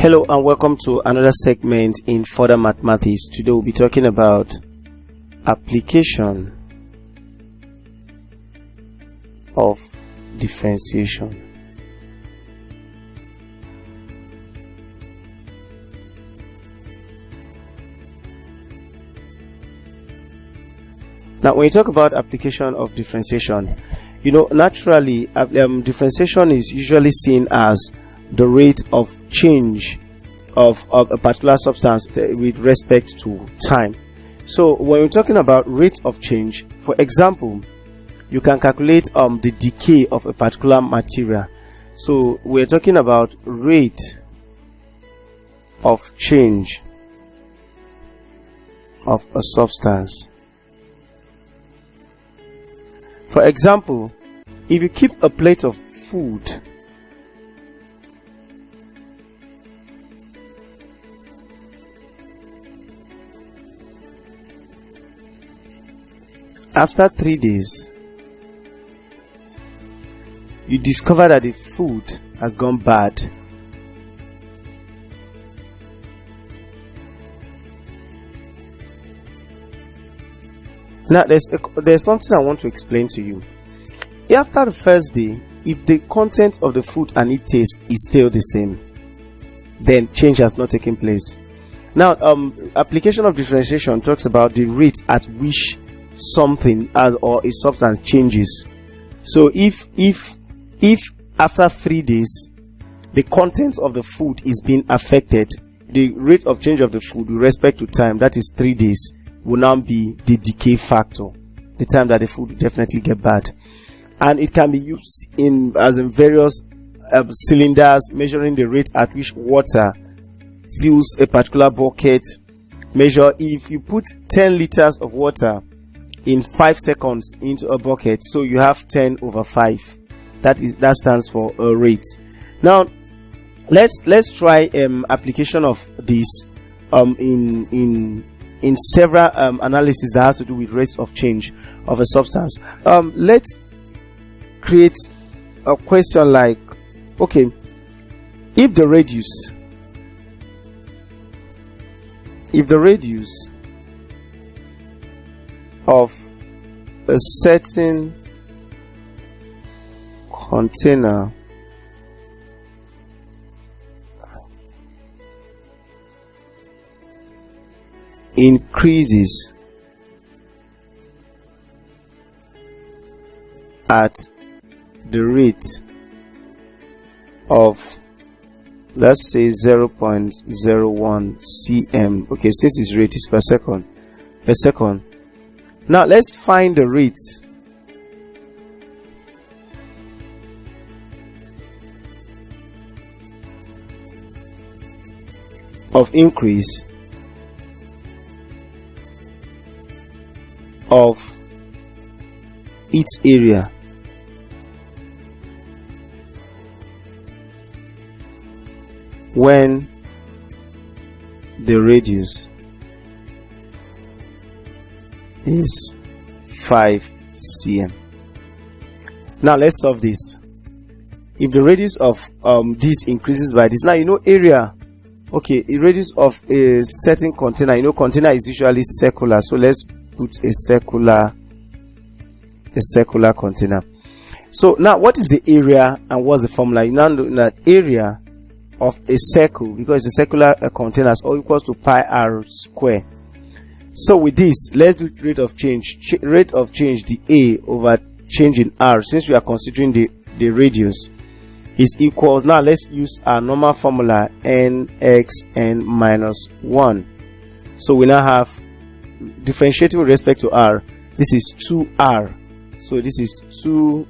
Hello and welcome to another segment in further mathematics. Today we'll be talking about application of differentiation. Now when you talk about application of differentiation, naturally differentiation is usually seen as the rate of change of a particular substance with respect to time. So when we're talking about rate of change, for example, you can calculate the decay of a particular material. So we're talking about rate of change of a substance. For example, if you keep a plate of food after 3 days, you discover that the food has gone bad. Now there's something I want to explain to you. After the first day, if the content of the food and its taste is still the same, then change has not taken place. Now application of differentiation talks about the rate at which something or a substance changes. So if after 3 days the content of the food is being affected, the rate of change of the food with respect to time, that is 3 days, will now be the decay factor, the time that the food will definitely get bad. And it can be used in various cylinders, measuring the rate at which water fills a particular bucket. Measure if you put 10 liters of water in 5 seconds into a bucket, so you have 10 over 5. That stands for a rate. Now let's try application of this in several analysis that has to do with rates of change of a substance. Let's create a question like, okay, if the radius of a certain container increases at the rate of, let's say, 0.01 cm. Okay, since its rate is per second. Now let's find the rate of increase of its area when the radius is 5 cm. Now let's solve this. If the radius of this increases by this, now area, okay, the radius of a certain container, container is usually circular, so let's put a circular container. So now what is the area and what's the formula? You now know that area of a circle, because it's a circular container, is all equals to pi r square. So with this, let's do rate of change. Rate of change, the A over change in r, since we are considering the radius, is equals, now let's use our normal formula, nxn minus 1. So we now have, differentiating with respect to r, this is 2r, so this is 2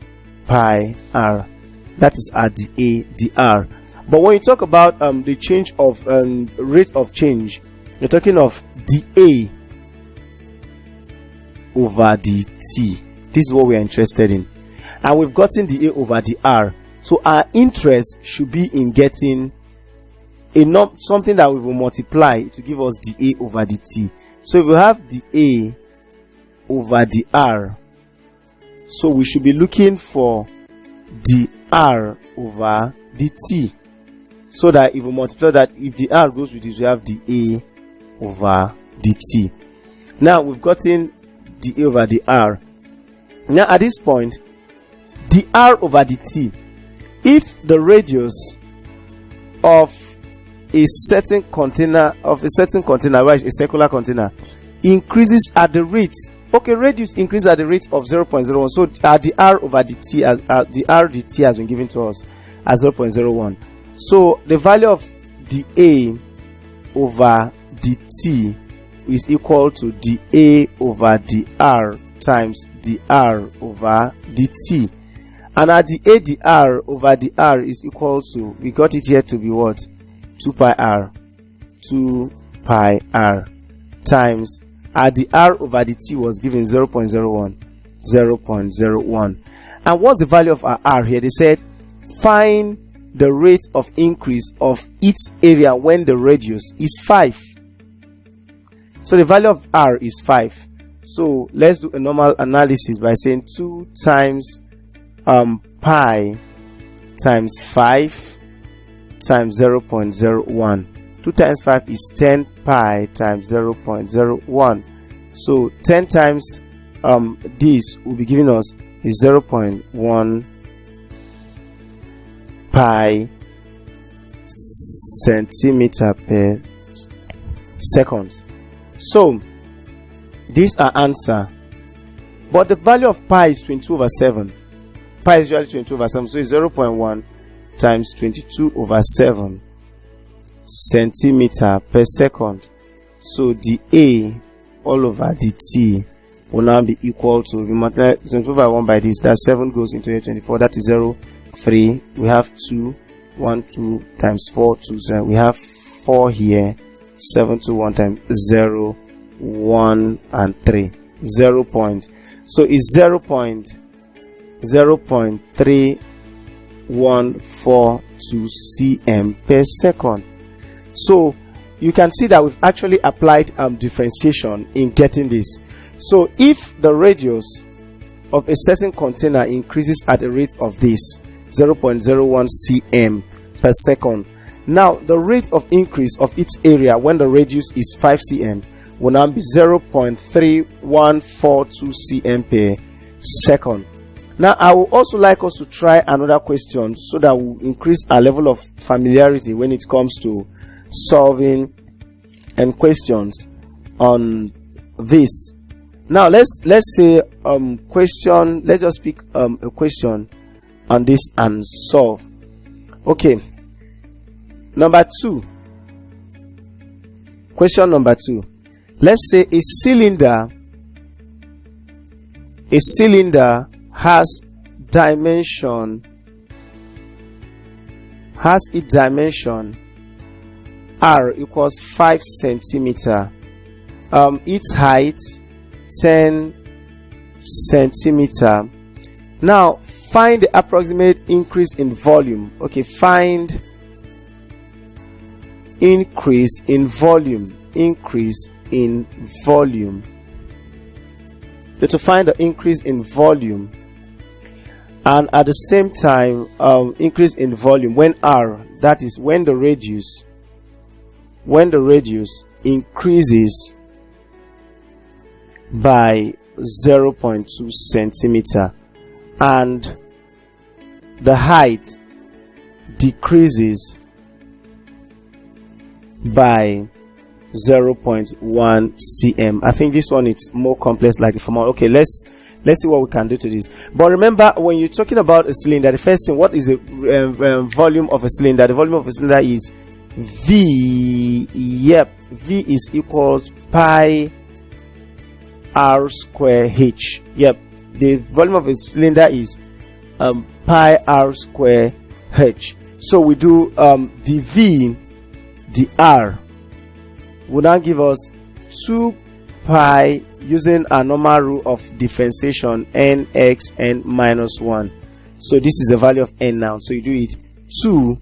pi r. That is at the A, the r. But when you talk about the change of rate of change, you're talking of the A over the t. This is what we are interested in, and we've gotten the A over the r. So our interest should be in getting something that we will multiply to give us the A over the t. So if we have the A over the r, so we should be looking for the r over the t. So that if we multiply that, if the r goes with this, we have the a over the t. Now we've gotten the a over the r. Now at this point, the r over the t, if the radius of a certain container, right, a circular container, increases at the rate, okay, radius increases at the rate of 0.01. So the r over the t, the r dt has been given to us as 0.01. So the value of the a over the t is equal to the a over the r times the r over the t. And at the a, the r over the r is equal to, we got it here to be what? 2 pi r. 2 pi r times, at the r over the t was given 0.01. 0.01. And what's the value of our r here? They said, find the rate of increase of each area when the radius is 5. So the value of r is 5. So let's do a normal analysis by saying 2 times pi times 5 times 0.01. 2 times 5 is 10 pi times 0.01. So 10 times this will be giving us is 0.1 pi centimeter per second. So these are answer, but the value of pi is 22 over 7. Pi is usually 22 over 7, so it's 0.1 times 22 over 7 centimeter per second. So the a all over the t will now be equal to, we multiply 22 over 1 by this, that 7 goes into here 24, that is 0, 3, we have 2, 1, 2 times 4, 2, 7, we have 4 here, 7 to 1 times 0, 1 and 3, 0 point. So it's 0.3142 cm per second. So you can see that we've actually applied differentiation in getting this. So if the radius of a certain container increases at a rate of this 0.01 cm per second, now the rate of increase of its area when the radius is 5 cm will now be 0.3142 cm per second. Now I would also like us to try another question so that we'll increase our level of familiarity when it comes to solving and questions on this. Now let's say question, let's just pick a question on this and solve. Okay, number 2, question number 2. Let's say a cylinder has its dimension r equals 5 centimeter, its height 10 centimeter. Now find the approximate increase in volume. Okay, find increase in volume. To find the increase in volume, and at the same time increase in volume when r, that is when the radius increases by 0.2 centimeter and the height decreases by 0.1 cm. I think this one is more complex, like the formula. Okay, let's see what we can do to this. But remember, when you're talking about a cylinder, the first thing, what is the volume of a cylinder? The volume of a cylinder is V. Yep, V is equals pi r square h. Yep, the volume of a cylinder is pi r square h. So we do the V, the r will now give us 2 pi using a normal rule of differentiation, nx n minus 1. So this is the value of n now. So you do it, 2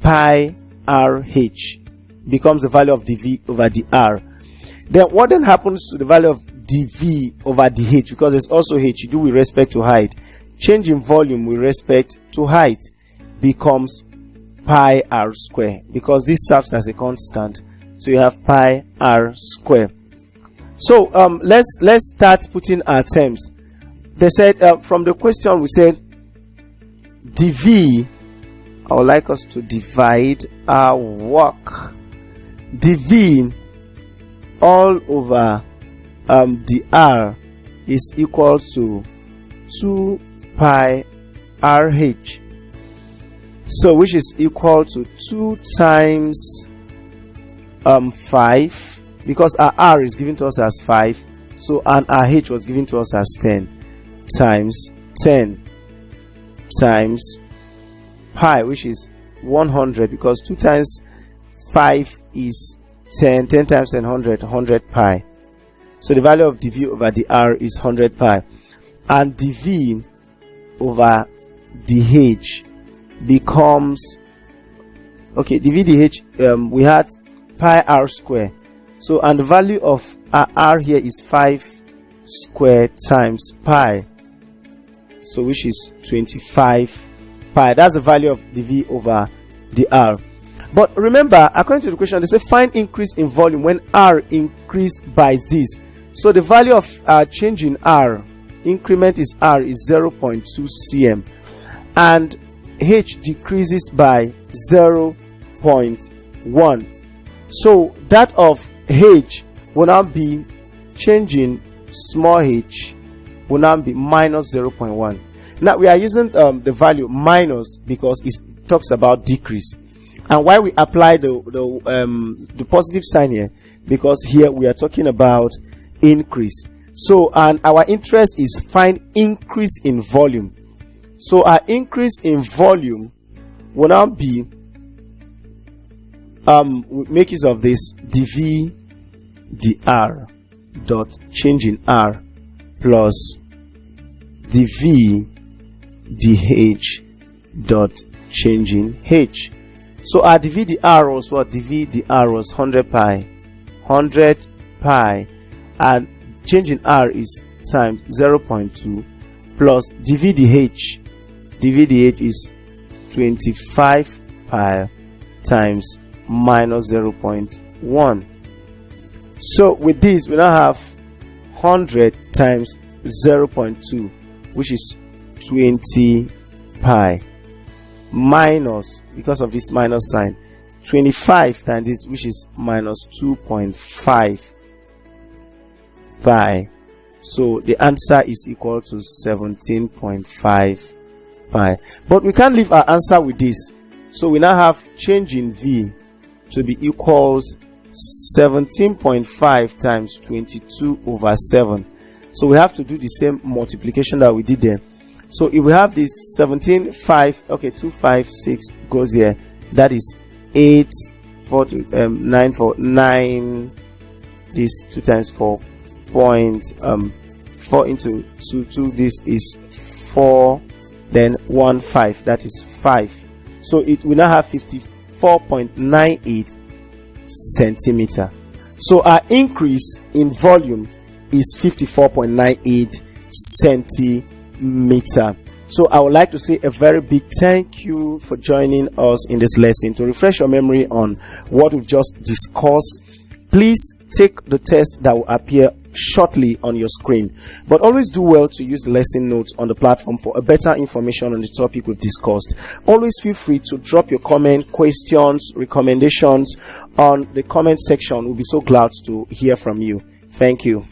pi rh becomes the value of dv over dr. Then what then happens to the value of dv over dh? Because there's also h, you do with respect to height. Change in volume with respect to height becomes pi r square, because this serves as a constant. So you have pi r square. So let's start putting our terms. They said from the question we said dv. I would like us to divide our work. dv all over dr is equal to 2 pi rh. So which is equal to 2 times 5, because our r is given to us as 5, so and our h was given to us as 10, times 10 times pi, which is 100, because 2 times 5 is 10, 10 times 100, 100 pi. So the value of dv over dr is 100 pi, and dv over dh becomes, okay, dv dh, we had pi r square, so and the value of r here is 5 squared times pi, so which is 25 pi. That's the value of dv over dr. But remember, according to the question, they say find increase in volume when r increased by this. So the value of change in r, increment is r, is 0.2 cm, and h decreases by 0.1. So that of h will now be changing small h will now be minus 0.1. Now we are using the value minus because it talks about decrease, and why we apply the positive sign here, because here we are talking about increase. So, and our interest is find increase in volume. So our increase in volume will now be we make use of this dv dr dot change in r plus dv dh dot change in h. So our dv dr was what? Dv dr was 100 pi, and change in r is times 0.2 plus dv dh is 25 pi times minus 0.1. So with this we now have 100 times 0.2, which is 20 pi, minus, because of this minus sign, 25 times this, which is minus 2.5 pi. So the answer is equal to 17.5 pi. But we can't leave our answer with this, so we now have change in v to be equals 17.5 times 22 over 7. So we have to do the same multiplication that we did there. So if we have this 17.5, okay, 256 goes here, that is 8, 4, 9, 4, 9, this 2 times 4 point 4 into 2, this is 4, then 1, 5, that is 5. So it will now have 54.98 centimeter. So our increase in volume is 54.98 centimeter. So I would like to say a very big thank you for joining us in this lesson. To refresh your memory on what we've just discussed, please take the test that will appear shortly on your screen, but always do well to use the lesson notes on the platform for a better information on the topic we've discussed. Always feel free to drop your comment, questions, recommendations on the comment section. We'll be so glad to hear from you. Thank you.